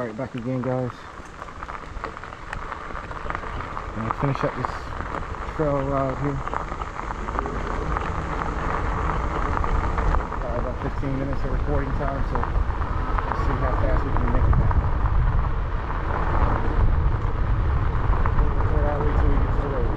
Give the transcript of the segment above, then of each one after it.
Alright, back again, guys. I'm gonna finish up this trail ride here. About 15 minutes of recording time, so let's see how fast we can make it back. We'll record all the way till we get to the road.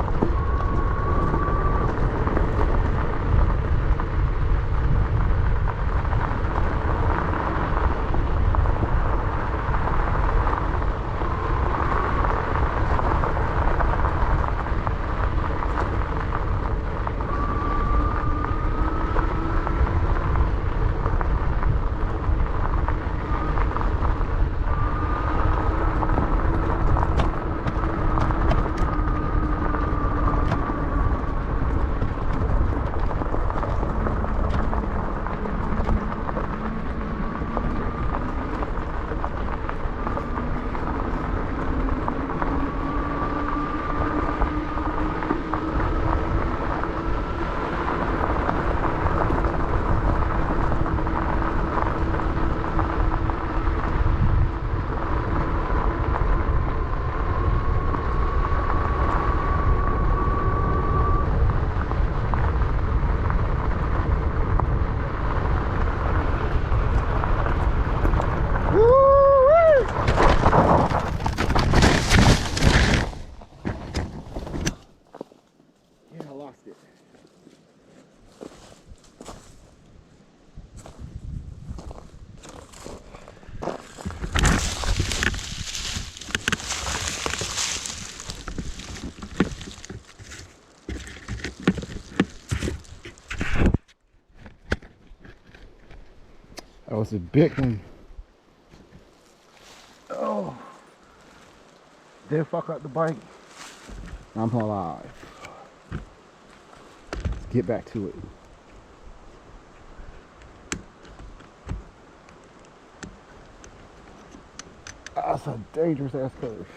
That was a big one. Oh, did fuck up the bike. I'm alive. Let's get back to it. That's a dangerous ass curve.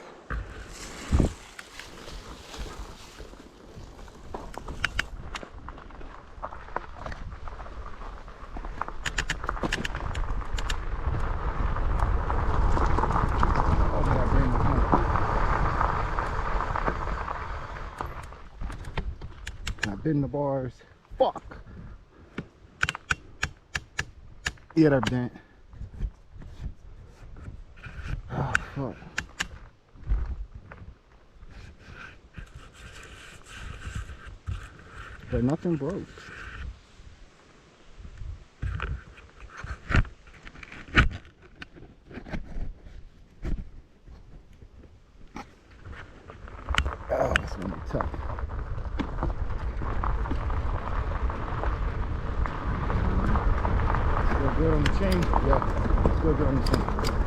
I've been the bars. Fuck. Yeah, they're bent. Oh, fuck. But nothing broke. Oh, it's gonna be tough. Still good on the chain? Yeah, still good on the chain.